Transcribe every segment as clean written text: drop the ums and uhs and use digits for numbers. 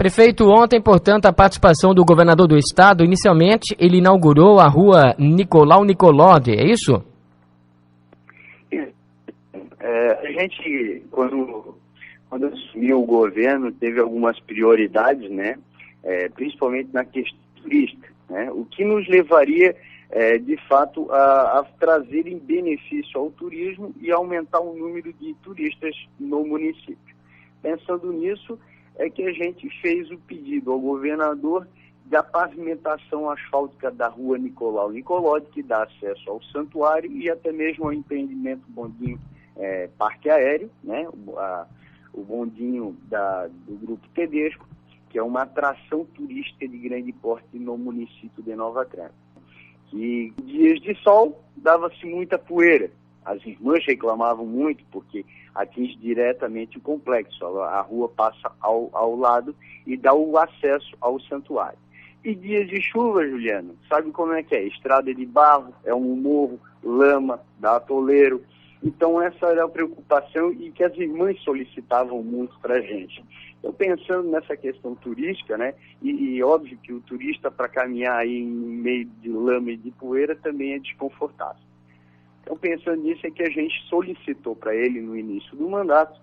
Prefeito, ontem, portanto, a participação do governador do estado, inicialmente ele inaugurou a rua Nicolau Nicolodi, é isso? A gente, quando assumiu o governo, teve algumas prioridades, né? Principalmente na questão turística, né? O que nos levaria, de fato, a trazer em benefício ao turismo e aumentar o número de turistas no município. Pensando nisso, é que a gente fez o pedido ao governador da pavimentação asfáltica da rua Nicolau Nicolodi, que dá acesso ao santuário e até mesmo ao empreendimento Bondinho Parque Aéreo, né? O bondinho do Grupo Tedesco, que é uma atração turística de grande porte no município de Nova Trento. E dias de sol dava-se muita poeira. As irmãs reclamavam muito porque atinge diretamente o complexo. A rua passa ao lado e dá o acesso ao santuário. E dias de chuva, Juliano, sabe como é que é? Estrada de barro, é um morro, lama, dá atoleiro. Então essa era a preocupação e que as irmãs solicitavam muito para a gente. Então pensando nessa questão turística, né, e óbvio que o turista para caminhar aí em meio de lama e de poeira também é desconfortável. Então pensando nisso é que a gente solicitou para ele no início do mandato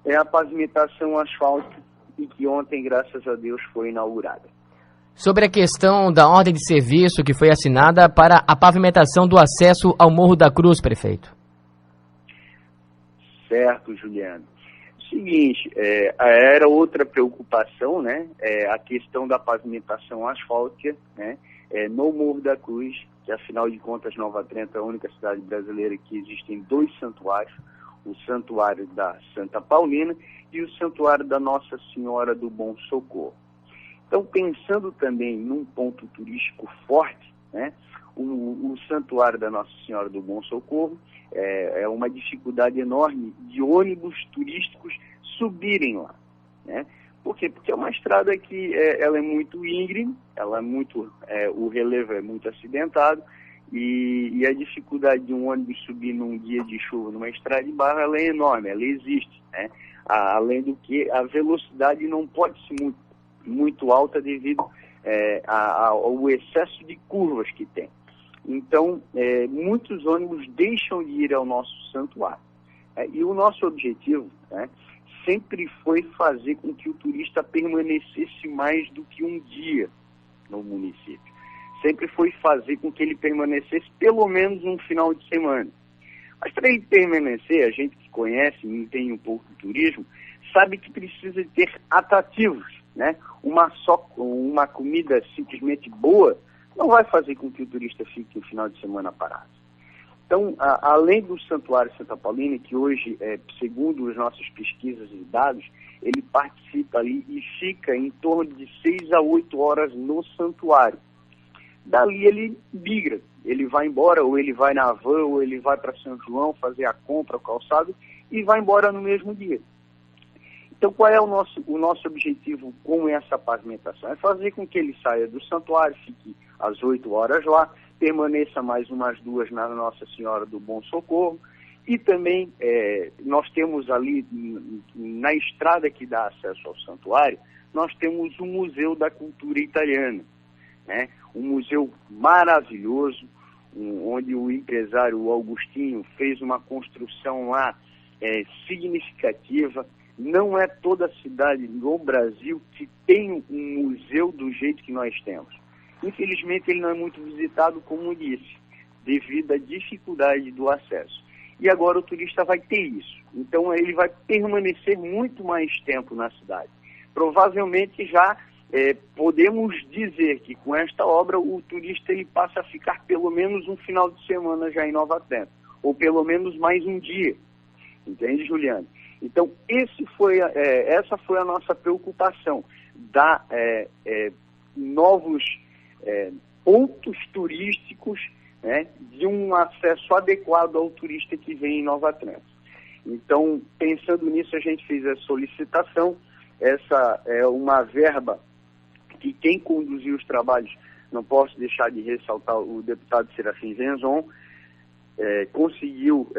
a pavimentação asfáltica e que ontem, graças a Deus, foi inaugurada. Sobre a questão da ordem de serviço que foi assinada para a pavimentação do acesso ao Morro da Cruz, prefeito. Certo, Juliano. Seguinte, era outra preocupação, né? A questão da pavimentação asfáltica, né? No Morro da Cruz, que afinal de contas Nova Trento é a única cidade brasileira que existem 2 santuários, o Santuário da Santa Paulina e o Santuário da Nossa Senhora do Bom Socorro. Então, pensando também num ponto turístico forte, né? O Santuário da Nossa Senhora do Bom Socorro é uma dificuldade enorme de ônibus turísticos subirem lá, né? Por quê? Porque é uma estrada que ela é muito íngreme, o relevo é muito acidentado e a dificuldade de um ônibus subir num dia de chuva numa estrada de barro ela é enorme, ela existe, né? Além do que a velocidade não pode ser muito alta devido ao excesso de curvas que tem. Então, muitos ônibus deixam de ir ao nosso santuário. E o nosso objetivo, né, sempre foi fazer com que o turista permanecesse mais do que um dia no município. Sempre foi fazer com que ele permanecesse pelo menos um final de semana. Mas para ele permanecer, a gente que conhece e entende um pouco do turismo, sabe que precisa ter atrativos, né? Uma comida simplesmente boa não vai fazer com que o turista fique um final de semana parado. Então, além do Santuário Santa Paulina, que hoje, segundo as nossas pesquisas e dados, ele participa ali e fica em torno de 6 a 8 horas no santuário. Dali ele migra, ele vai embora, ou ele vai na van, ou ele vai para São João fazer a compra, o calçado, e vai embora no mesmo dia. Então, qual é o nosso objetivo com essa pavimentação? É fazer com que ele saia do santuário, fique às 8 horas lá, permaneça mais umas 2 na Nossa Senhora do Bom Socorro, e também nós temos ali, na estrada que dá acesso ao santuário, nós temos o Museu da Cultura Italiana, né? Um museu maravilhoso, onde o empresário Augustinho fez uma construção lá significativa. Não é toda cidade no Brasil que tem um museu do jeito que nós temos. Infelizmente, ele não é muito visitado, como disse, devido à dificuldade do acesso. E agora o turista vai ter isso. Então, ele vai permanecer muito mais tempo na cidade. Provavelmente, já podemos dizer que com esta obra, o turista ele passa a ficar pelo menos um final de semana já em Nova Trento, ou pelo menos mais um dia. Entende, Juliano? Então, essa foi a nossa preocupação, dar novos pontos turísticos, né, de um acesso adequado ao turista que vem em Nova Trento. Então, pensando nisso, a gente fez a solicitação. Essa é uma verba que quem conduziu os trabalhos, não posso deixar de ressaltar o deputado Serafim Zenzon, conseguiu,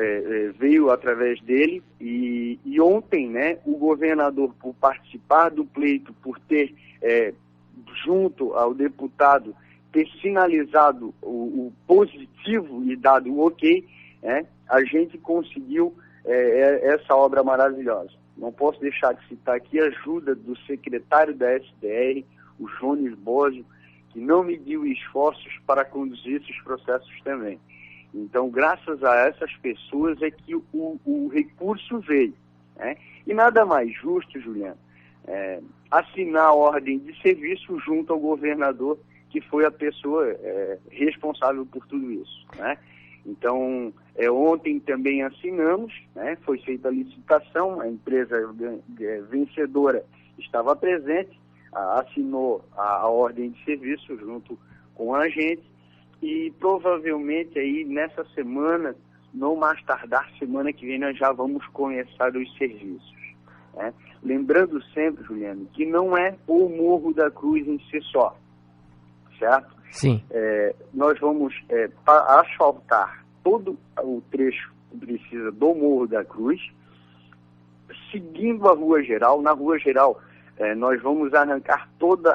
veio através dele, e ontem, né, o governador, por participar do pleito, por ter, junto ao deputado, ter sinalizado o positivo e dado o ok, a gente conseguiu essa obra maravilhosa. Não posso deixar de citar aqui a ajuda do secretário da SDR, o Jones Bosio, que não mediu esforços para conduzir esses processos também. Então, graças a essas pessoas é que o recurso veio. E nada mais justo, Juliano, assinar a ordem de serviço junto ao governador, que foi a pessoa responsável por tudo isso. Então, ontem também assinamos, foi feita a licitação, a empresa vencedora estava presente, assinou a ordem de serviço junto com a gente, e provavelmente aí nessa semana, não mais tardar, semana que vem, nós já vamos começar os serviços. Lembrando sempre, Juliano, que não é o Morro da Cruz em si só, certo? Sim. Nós vamos asfaltar todo o trecho que precisa do Morro da Cruz, seguindo a Rua Geral. Na Rua Geral, nós vamos arrancar todas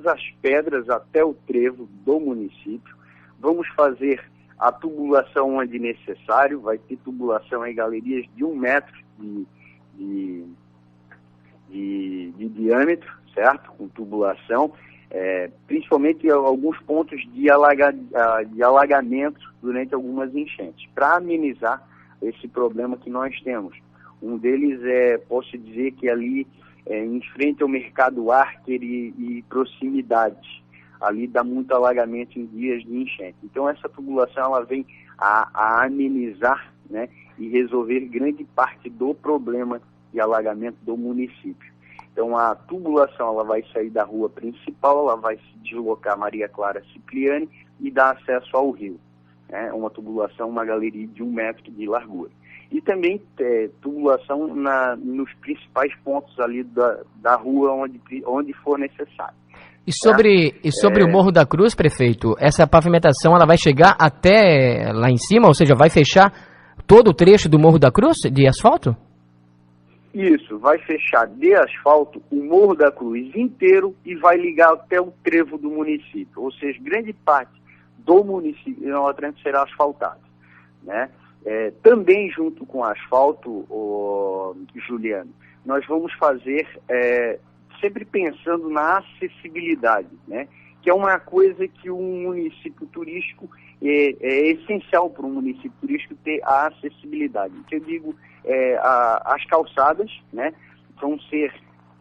as pedras até o trevo do município. Vamos fazer a tubulação onde necessário, vai ter tubulação em galerias de 1 metro de diâmetro, certo? Com tubulação, principalmente em alguns pontos de alagamento durante algumas enchentes, para amenizar esse problema que nós temos. Um deles posso dizer que ali em frente ao Mercado Archer e proximidades, ali dá muito alagamento em dias de enchente. Então essa tubulação ela vem a amenizar, né, e resolver grande parte do problema de alagamento do município. Então a tubulação ela vai sair da rua principal, ela vai se deslocar Maria Clara Cipriani e dar acesso ao rio. Uma tubulação, uma galeria de 1 metro de largura. E também tubulação nos principais pontos ali da rua onde for necessário. E sobre o Morro da Cruz, prefeito, essa pavimentação ela vai chegar até lá em cima, ou seja, vai fechar todo o trecho do Morro da Cruz de asfalto? Isso, vai fechar de asfalto o Morro da Cruz inteiro e vai ligar até o trevo do município. Ou seja, grande parte do município de Nova Trento será asfaltado, né? Também junto com o asfalto, Juliano, nós vamos fazer, sempre pensando na acessibilidade, né? Que é uma coisa que um município turístico é essencial para um município turístico ter a acessibilidade. Que eu digo, as calçadas, né, vão ser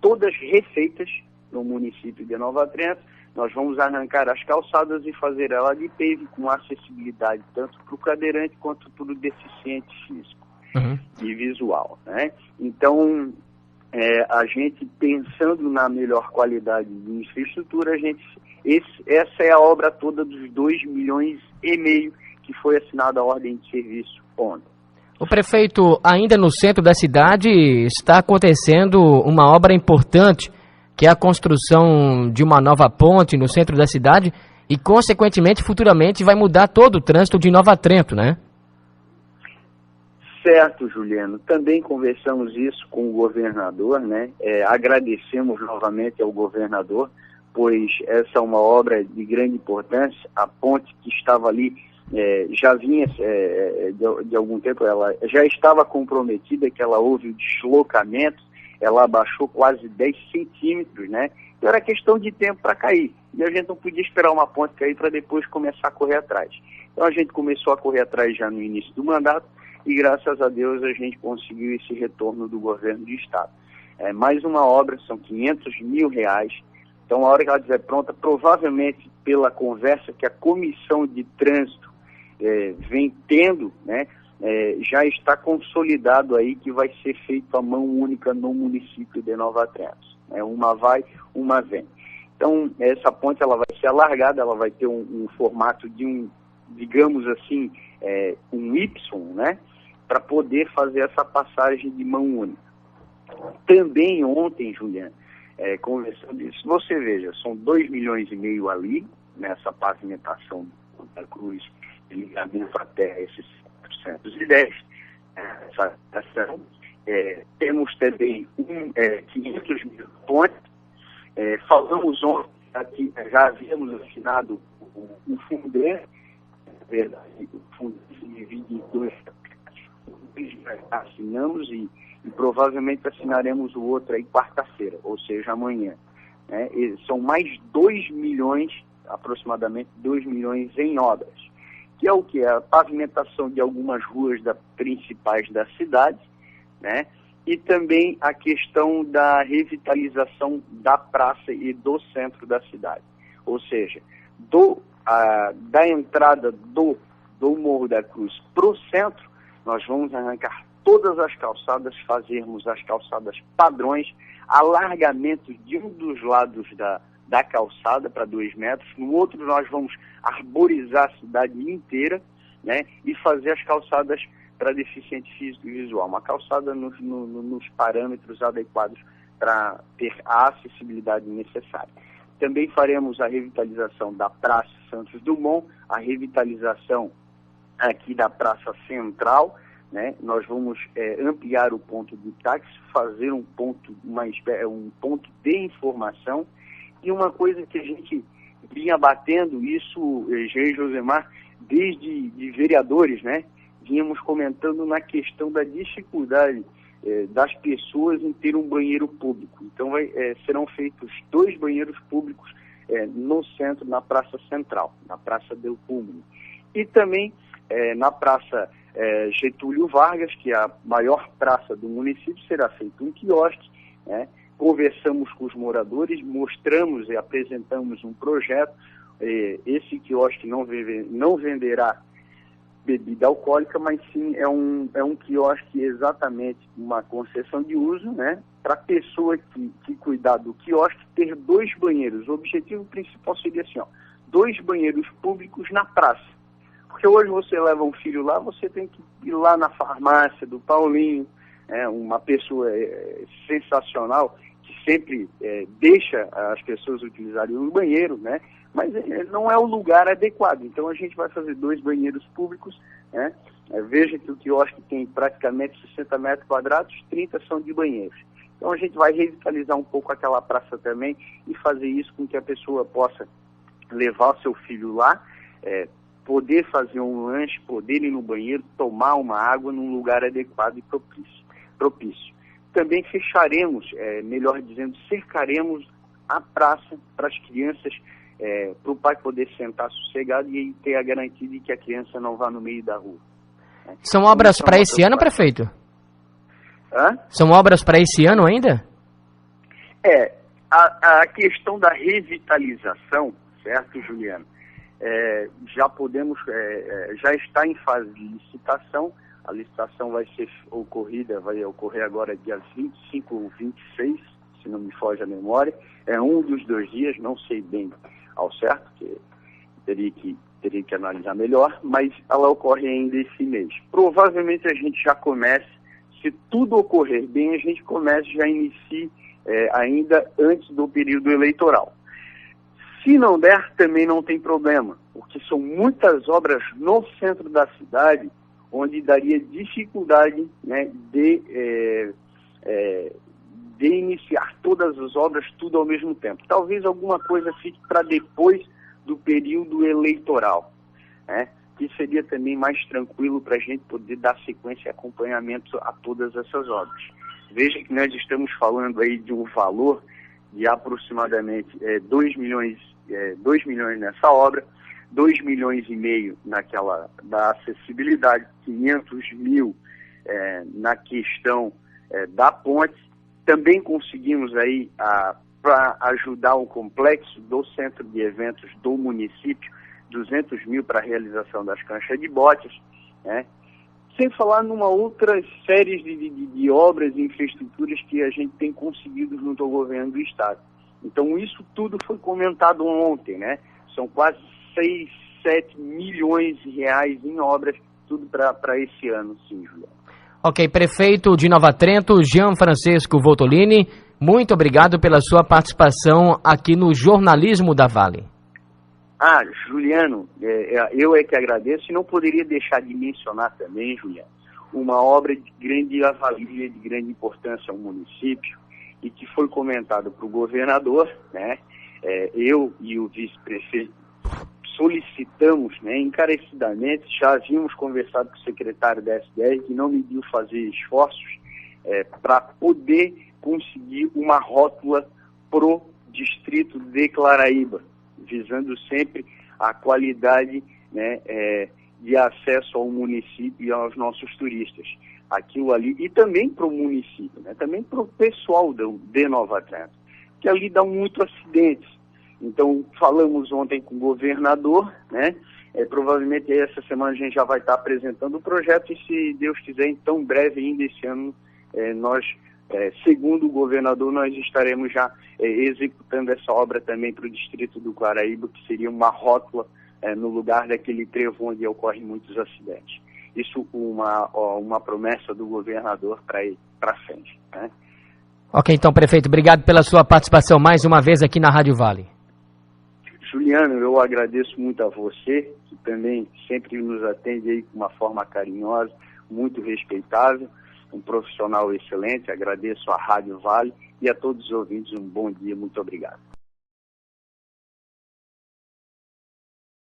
todas refeitas no município de Nova Trento. Nós vamos arrancar as calçadas e fazer ela de pave com acessibilidade tanto para o cadeirante quanto para o deficiente físico e visual, né? Então, a gente pensando na melhor qualidade de infraestrutura, essa é a obra toda dos 2,5 milhões que foi assinada a ordem de serviço ontem. O prefeito, ainda no centro da cidade, está acontecendo uma obra importante, que é a construção de uma nova ponte no centro da cidade e, consequentemente, futuramente vai mudar todo o trânsito de Nova Trento, né? Certo, Juliano. Também conversamos isso com o governador, né? Agradecemos novamente ao governador, pois essa é uma obra de grande importância. A ponte que estava ali já vinha de algum tempo, ela já estava comprometida, que ela houve o deslocamento, ela abaixou quase 10 centímetros, né? Então era questão de tempo para cair. E a gente não podia esperar uma ponte cair para depois começar a correr atrás. Então a gente começou a correr atrás já no início do mandato e graças a Deus a gente conseguiu esse retorno do governo do estado. Mais uma obra, são R$500 mil. Então a hora que ela estiver pronta, provavelmente pela conversa que a comissão de trânsito vem tendo, né? Já está consolidado aí que vai ser feito a mão única no município de Nova Trento. Uma vai, uma vem. Então, essa ponte ela vai ser alargada, ela vai ter um formato de digamos assim, um Y, né? Para poder fazer essa passagem de mão única. Também ontem, Juliano, conversando isso, você veja, são 2,5 milhões ali, nessa pavimentação da Cruz ligamento até esses 410. Essa ação. Temos também 500 mil pontes. Falamos ontem, aqui, já havíamos assinado o Fundeb. Na verdade, o Fundeb se divide em dois. Assinamos e provavelmente assinaremos o outro aí quarta-feira, ou seja, amanhã. São mais 2 milhões, aproximadamente 2 milhões em obras, que é o que? A pavimentação de algumas ruas principais da cidade, né? E também a questão da revitalização da praça e do centro da cidade. Ou seja, da entrada do Morro da Cruz para o centro, nós vamos arrancar todas as calçadas, fazermos as calçadas padrões, alargamento de um dos lados da calçada para 2 metros, no outro nós vamos arborizar a cidade inteira, né, e fazer as calçadas para deficiente físico e visual, uma calçada nos parâmetros adequados para ter a acessibilidade necessária. Também faremos a revitalização da Praça Santos Dumont, a revitalização aqui da Praça Central, né? Nós vamos ampliar o ponto de táxi, fazer um ponto de informação, e uma coisa que a gente vinha batendo, isso, Jean e Josemar, desde de vereadores, né? Vínhamos comentando na questão da dificuldade das pessoas em ter um banheiro público. Então serão feitos 2 banheiros públicos no centro, na Praça Central, na Praça Del Público. E também na Praça Getúlio Vargas, que é a maior praça do município, será feito um quiosque, né? Conversamos com os moradores, mostramos e apresentamos um projeto. Esse quiosque não venderá bebida alcoólica, mas sim é um quiosque exatamente uma concessão de uso, né? Para a pessoa que cuidar do quiosque ter 2 banheiros. O objetivo principal seria assim, 2 banheiros públicos na praça. Porque hoje você leva um filho lá, você tem que ir lá na farmácia do Paulinho, uma pessoa sensacional, que sempre deixa as pessoas utilizarem o banheiro, né? Mas não é o lugar adequado. Então a gente vai fazer 2 banheiros públicos, né? Veja que o quiosque tem praticamente 60 metros quadrados, 30 são de banheiros. Então a gente vai revitalizar um pouco aquela praça também e fazer isso com que a pessoa possa levar o seu filho lá, poder fazer um lanche, poder ir no banheiro, tomar uma água num lugar adequado e propício. Também fecharemos, melhor dizendo, cercaremos a praça para as crianças, para o pai poder sentar sossegado e ter a garantia de que a criança não vá no meio da rua. São obras para esse ano, prefeito? Hã? São obras para esse ano ainda? A questão da revitalização, certo, Juliano? Já está em fase de licitação. A licitação vai ocorrer agora dia 25 ou 26, se não me foge a memória. É um dos 2 dias, não sei bem ao certo, que teria que analisar melhor, mas ela ocorre ainda esse mês. Provavelmente a gente já comece, se tudo ocorrer bem, a gente já inicie ainda antes do período eleitoral. Se não der, também não tem problema, porque são muitas obras no centro da cidade, onde daria dificuldade, né, de iniciar todas as obras tudo ao mesmo tempo. Talvez alguma coisa fique para depois do período eleitoral, né, que seria também mais tranquilo para a gente poder dar sequência e acompanhamento a todas essas obras. Veja que nós estamos falando aí de um valor de aproximadamente 2 milhões nessa obra, 2 milhões e meio naquela da acessibilidade, 500 mil na questão da ponte. Também conseguimos aí, para ajudar o complexo do centro de eventos do município, 200 mil para a realização das canchas de botes, né? Sem falar numa outra série de obras e infraestruturas que a gente tem conseguido junto ao governo do estado. Então isso tudo foi comentado ontem, né? São quase 6, 7 milhões de reais em obras, tudo para esse ano, sim, Juliano. Ok, prefeito de Nova Trento, Jean Francisco Voltolini, muito obrigado pela sua participação aqui no Jornalismo da Vale. Juliano, eu é que agradeço e não poderia deixar de mencionar também, Juliano, uma obra de grande avalia, de grande importância ao município e que foi comentado para o governador, né? Eu e o vice-prefeito solicitamos, né, encarecidamente, já havíamos conversado com o secretário da SDR, que não mediu fazer esforços para poder conseguir uma rótula pro distrito de Claraíba, visando sempre a qualidade, né, de acesso ao município e aos nossos turistas. Aquilo ali, e também para o município, né, também para o pessoal de Nova Atlanta, que ali dá muito acidentes. Então, falamos ontem com o governador, né? Provavelmente essa semana a gente já vai estar apresentando o projeto e, se Deus quiser, então breve ainda esse ano, nós, segundo o governador, nós estaremos já executando essa obra também para o distrito do Claraíba, que seria uma rótula no lugar daquele trevo onde ocorrem muitos acidentes. Isso uma promessa do governador para ir para frente, né? Ok, então, prefeito, obrigado pela sua participação mais uma vez aqui na Rádio Vale. Juliano, eu agradeço muito a você, que também sempre nos atende aí de uma forma carinhosa, muito respeitável, um profissional excelente. Agradeço à Rádio Vale e a todos os ouvintes um bom dia, muito obrigado.